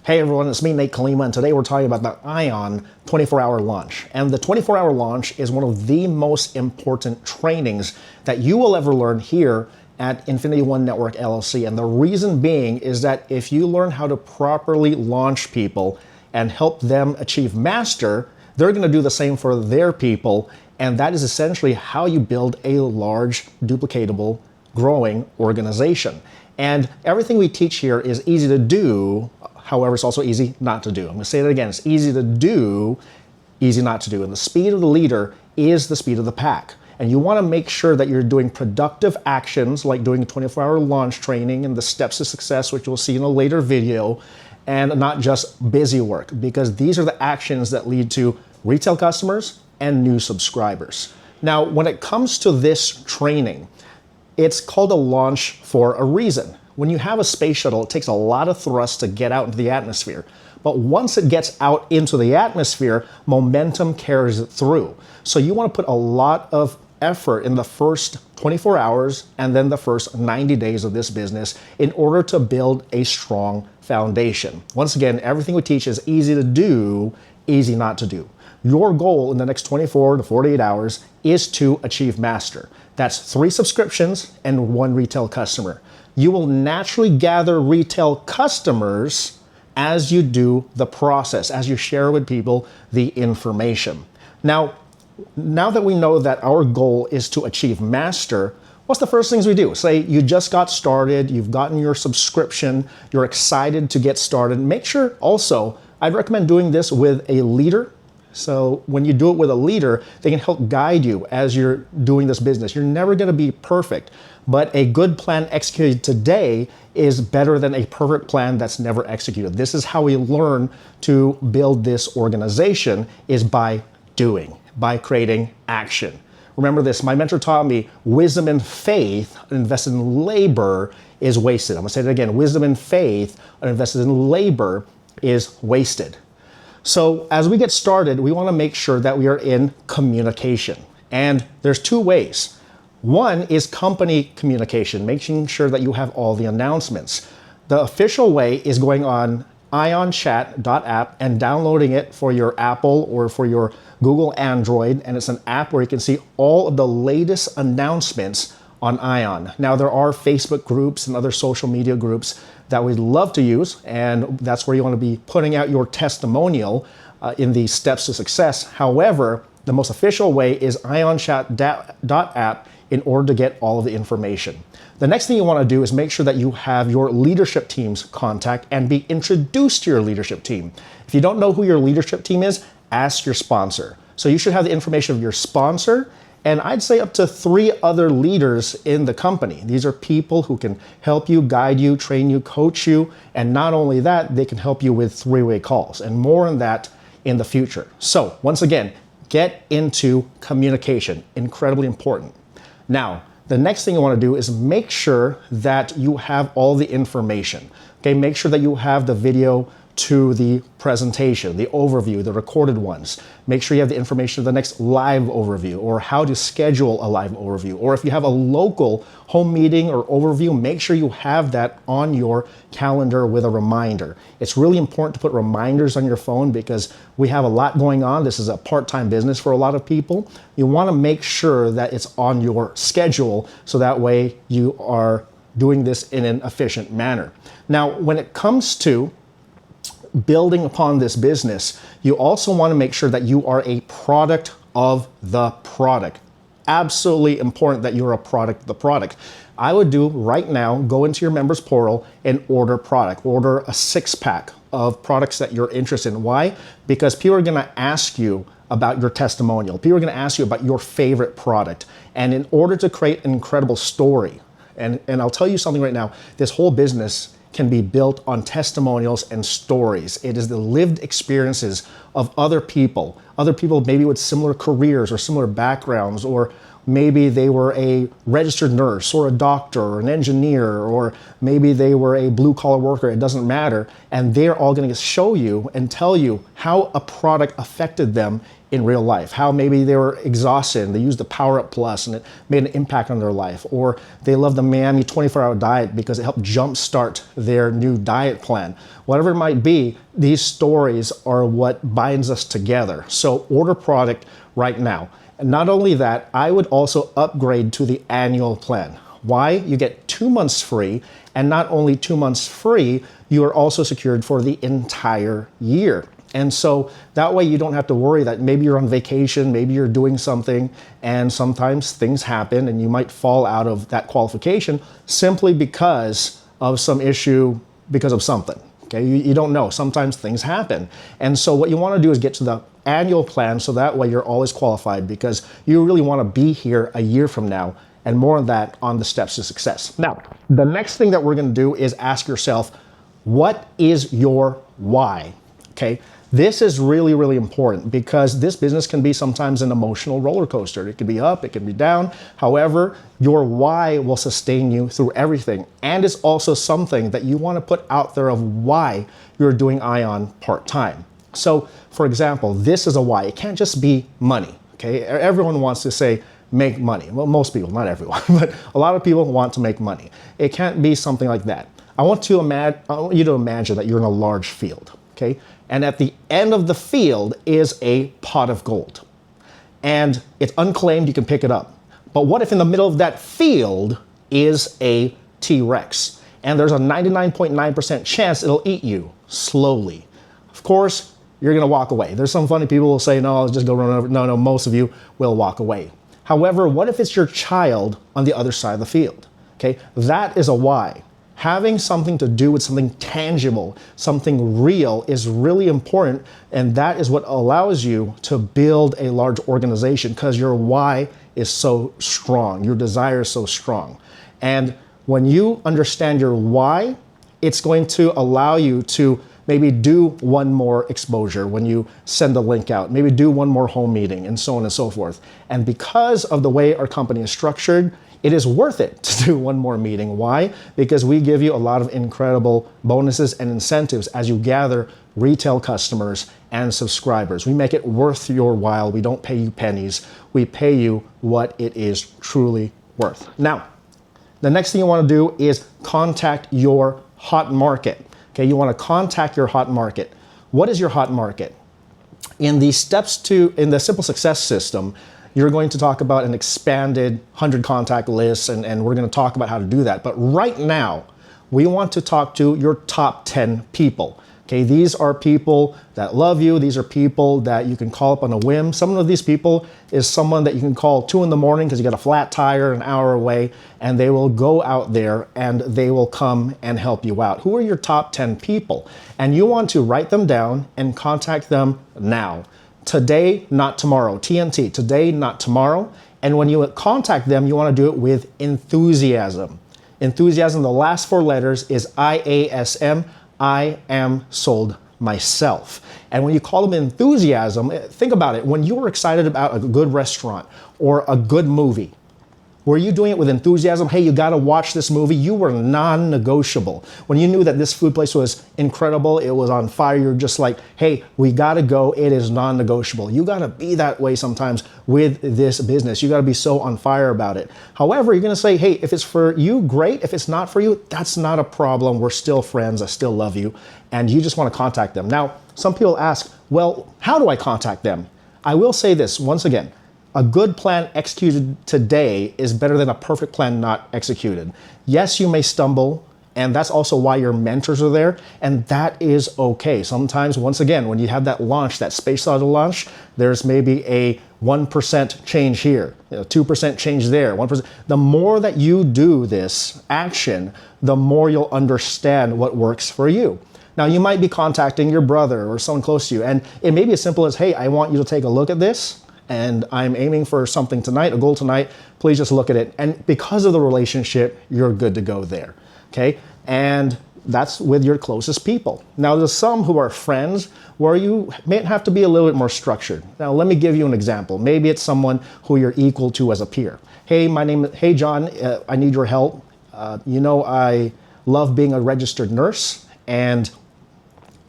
Hey everyone, it's me, Nate Kalima, and today we're talking about the ION 24-hour launch. And the 24-hour launch is one of the most important trainings that you will ever learn here at Infinity One Network LLC. And the reason being is that if you learn how to properly launch people and help them achieve master, they're going to do the same for their people. And that is essentially how you build a large, duplicatable, growing organization. And everything we teach here is easy to do. However, it's also easy not to do. I'm going to say that again. It's easy to do, easy not to do. And the speed of the leader is the speed of the pack. And you want to make sure that you're doing productive actions like doing a 24-hour launch training and the steps to success, which you'll see in a later video, and not just busy work, because these are the actions that lead to retail customers and new subscribers. Now, when it comes to this training, it's called a launch for a reason. When you have a space shuttle, it takes a lot of thrust to get out into the atmosphere. But once it gets out into the atmosphere, momentum carries it through. So you want to put a lot of effort in the first 24 hours and then the first 90 days of this business in order to build a strong foundation. Once again, everything we teach is easy to do, easy not to do. Your goal in the next 24 to 48 hours is to achieve master. That's 3 subscriptions and 1 retail customer. You will naturally gather retail customers as you do the process, as you share with people the information. Now that we know that our goal is to achieve master, what's the first things we do? Say you just got started, you've gotten your subscription, you're excited to get started. Make sure also, I'd recommend doing this with a leader. So when you do it with a leader, they can help guide you as you're doing this business. You're never going to be perfect, but a good plan executed today is better than a perfect plan that's never executed. This is how we learn to build this organization, is by doing, by creating action. Remember this, my mentor taught me wisdom and faith invested in labor is wasted. I'm going to say it again, wisdom and faith invested in labor is wasted. So as we get started, we want to make sure that we are in communication. And there's 2 ways. One is company communication, making sure that you have all the announcements. The official way is going on ionchat.app and downloading it for your Apple or for your Google Android. And it's an app where you can see all of the latest announcements on ION. Now, there are Facebook groups and other social media groups that we'd love to use, and that's where you want to be putting out your testimonial in the steps to success. However, the most official way is ionchat.app in order to get all of the information. The next thing you want to do is make sure that you have your leadership team's contact and be introduced to your leadership team. If you don't know who your leadership team is, ask your sponsor. So you should have the information of your sponsor, and I'd say up to 3 other leaders in the company. These are people who can help you, guide you, train you, coach you, and not only that, they can help you with 3-way calls, and more on that in the future. So once again, get into communication, incredibly important. Now, the next thing you want to do is make sure that you have all the information. Okay, make sure that you have the video to the presentation, the overview, the recorded ones. Make sure you have the information of the next live overview or how to schedule a live overview. Or if you have a local home meeting or overview, make sure you have that on your calendar with a reminder. It's really important to put reminders on your phone because we have a lot going on. This is a part-time business for a lot of people. You want to make sure that it's on your schedule so that way you are doing this in an efficient manner. Now, when it comes to building upon this business, you also want to make sure that you are a product of the product. Absolutely important that you're a product of the product. I would do right now, go into your members portal and order product. Order a 6-pack of products that you're interested in. Why? Because people are going to ask you about your testimonial. People are going to ask you about your favorite product. And in order to create an incredible story, and I'll tell you something right now, this whole business can be built on testimonials and stories. It is the lived experiences of other people maybe with similar careers or similar backgrounds, or maybe they were a registered nurse or a doctor or an engineer, or maybe they were a blue-collar worker, it doesn't matter. And they're all going to show you and tell you how a product affected them in real life, how maybe they were exhausted and they used the Power Up Plus and it made an impact on their life, or they love the Miami 24-hour diet because it helped jumpstart their new diet plan. Whatever it might be, these stories are what binds us together. So order product right now. And not only that, I would also upgrade to the annual plan. Why? You get 2 months free, and not only 2 months free, you are also secured for the entire year. And so that way you don't have to worry that maybe you're on vacation, maybe you're doing something, and sometimes things happen and you might fall out of that qualification simply because of some issue, because of something. Okay, you don't know. Sometimes things happen. And so what you want to do is get to the annual plan so that way you're always qualified, because you really want to be here a year from now, and more on that on the steps to success. Now, the next thing that we're going to do is ask yourself, what is your why? Okay. This is really, really important because this business can be sometimes an emotional roller coaster. It can be up, it can be down. However, your why will sustain you through everything. And it's also something that you want to put out there of why you're doing ION part-time. So, for example, this is a why. It can't just be money. Okay. Everyone wants to say, make money. Well, most people, not everyone, but a lot of people want to make money. It can't be something like that. I want you to imagine that you're in a large field. Okay. And at the end of the field is a pot of gold. And it's unclaimed, you can pick it up. But what if in the middle of that field is a T-Rex? And there's a 99.9% chance it'll eat you slowly. Of course, you're gonna walk away. There's some funny people who will say, no, I'll just go run over. No, most of you will walk away. However, what if it's your child on the other side of the field? Okay, that is a why. Having something to do with something tangible, something real is really important, and that is what allows you to build a large organization because your why is so strong, your desire is so strong. And when you understand your why, it's going to allow you to maybe do one more exposure when you send a link out, maybe do one more home meeting, and so on and so forth. And because of the way our company is structured, it is worth it to do one more meeting. Why? Because we give you a lot of incredible bonuses and incentives as you gather retail customers and subscribers. We make it worth your while. We don't pay you pennies. We pay you what it is truly worth. Now, the next thing you want to do is contact your hot market. Okay, you want to contact your hot market. What is your hot market? In the Simple Success system, you're going to talk about an expanded 100 contact list, and we're going to talk about how to do that. But right now, we want to talk to your top 10 people. Okay, these are people that love you. These are people that you can call up on a whim. Some of these people is someone that you can call 2 in the morning because you got a flat tire an hour away, and they will go out there and they will come and help you out. Who are your top 10 people? And you want to write them down and contact them now. Today, not tomorrow. TNT, today, not tomorrow. And when you contact them, you want to do it with enthusiasm. Enthusiasm, the last 4 letters is IASM. I am sold myself. And when you call them enthusiasm, think about it. When you were excited about a good restaurant or a good movie, were you doing it with enthusiasm? Hey, you got to watch this movie. You were non-negotiable. When you knew that this food place was incredible, it was on fire, you're just like, hey, we got to go. It is non-negotiable. You got to be that way sometimes with this business. You got to be so on fire about it. However, you're going to say, hey, if it's for you, great. If it's not for you, that's not a problem. We're still friends. I still love you. And you just want to contact them. Now, some people ask, well, how do I contact them? I will say this once again. A good plan executed today is better than a perfect plan not executed. Yes, you may stumble, and that's also why your mentors are there, and that is okay. Sometimes, once again, when you have that launch, that space shuttle launch, there's maybe a 1% change here, 2% change there, 1%. The more that you do this action, the more you'll understand what works for you. Now, you might be contacting your brother or someone close to you, and it may be as simple as, hey, I want you to take a look at this, and I'm aiming for something tonight, a goal tonight. Please just look at it. And because of the relationship, you're good to go there, okay? And that's with your closest people. Now, there's some who are friends where you may have to be a little bit more structured. Now, let me give you an example. Maybe it's someone who you're equal to as a peer. Hey, John, I need your help. I love being a registered nurse, and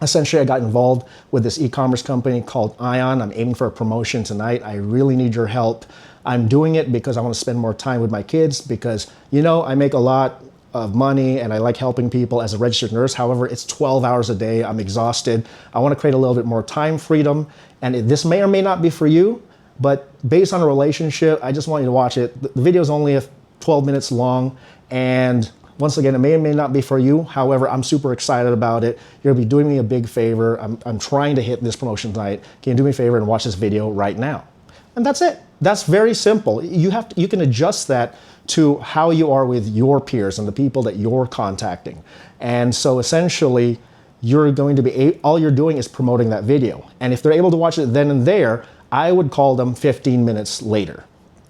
Essentially, I got involved with this e-commerce company called Ion. I'm aiming for a promotion tonight. I really need your help. I'm doing it because I want to spend more time with my kids because, I make a lot of money and I like helping people as a registered nurse. However, it's 12 hours a day. I'm exhausted. I want to create a little bit more time freedom. And this may or may not be for you, but based on a relationship, I just want you to watch it. The video is only 12 minutes long, and once again, it may or may not be for you. However, I'm super excited about it. You're gonna be doing me a big favor. I'm trying to hit this promotion tonight. Can you do me a favor and watch this video right now? And that's it. That's very simple. You can adjust that to how you are with your peers and the people that you're contacting. And so essentially, you're going to be, all you're doing is promoting that video. And if they're able to watch it then and there, I would call them 15 minutes later.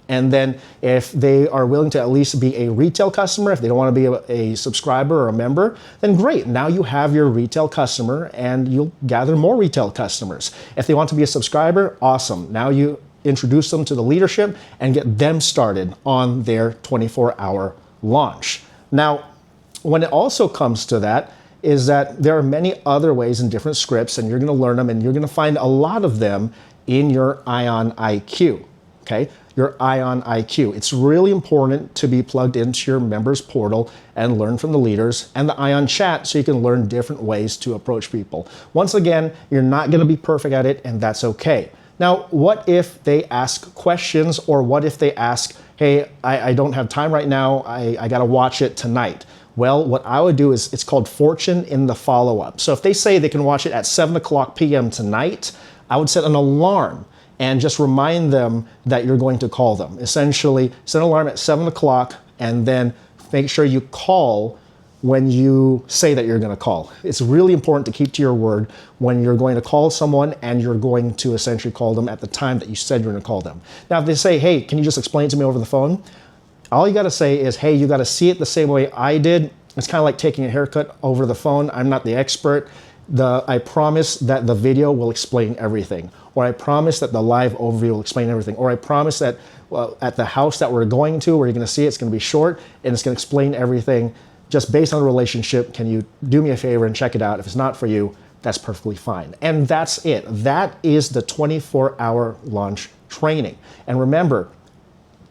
And then if they are willing to at least be a retail customer, if they don't want to be a subscriber or a member, then great. Now you have your retail customer and you'll gather more retail customers. If they want to be a subscriber, awesome. Now you introduce them to the leadership and get them started on their 24-hour launch. Now, when it also comes to that, is that there are many other ways and different scripts, and you're going to learn them, and you're going to find a lot of them in your Ion IQ. Okay, your Ion IQ. It's really important to be plugged into your members portal and learn from the leaders, and the Ion chat so you can learn different ways to approach people. Once again, you're not going to be perfect at it, and that's okay. Now, what if they ask questions, or what if they ask, hey, I don't have time right now, I got to watch it tonight? Well, what I would do is, it's called fortune in the follow-up. So if they say they can watch it at 7:00 p.m. tonight, I would set an alarm and just remind them that you're going to call them. Essentially, set an alarm at 7:00 and then make sure you call when you say that you're going to call. It's really important to keep to your word when you're going to call someone, and you're going to essentially call them at the time that you said you're going to call them. Now, if they say, hey, can you just explain it to me over the phone? All you got to say is, hey, you got to see it the same way I did. It's kind of like taking a haircut over the phone. I'm not the expert. I promise that the video will explain everything. Or I promise that the live overview will explain everything. Or I promise that at the house that we're going to, where you're going to see it, it's going to be short and it's going to explain everything just based on the relationship. Can you do me a favor and check it out? If it's not for you, that's perfectly fine. And that's it. That is the 24-hour launch training. And remember,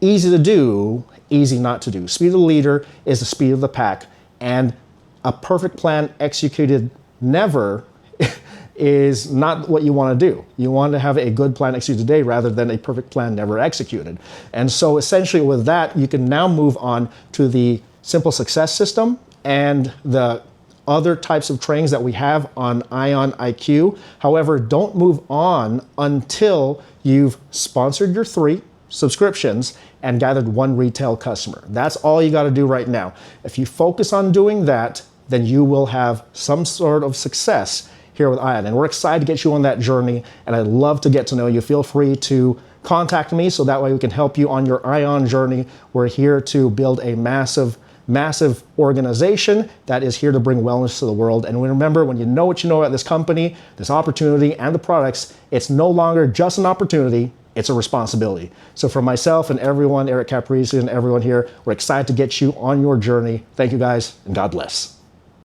easy to do, easy not to do. Speed of the leader is the speed of the pack, and a perfect plan executed never is not what you want to do. You want to have a good plan executed today rather than a perfect plan never executed. And so essentially with that, you can now move on to the Simple Success System and the other types of trainings that we have on Ion IQ. However, don't move on until you've sponsored your 3 subscriptions and gathered 1 retail customer. That's all you got to do right now. If you focus on doing that, then you will have some sort of success here with Ion. And we're excited to get you on that journey, and I'd love to get to know you. Feel free to contact me so that way we can help you on your Ion journey. We're here to build a massive organization that is here to bring wellness to the world. And remember, when you know what you know about this company, this opportunity, and the products, it's no longer just an opportunity, it's a responsibility. So for myself and everyone, Eric Caprese and everyone here, we're excited to get you on your journey. Thank you guys, and God bless.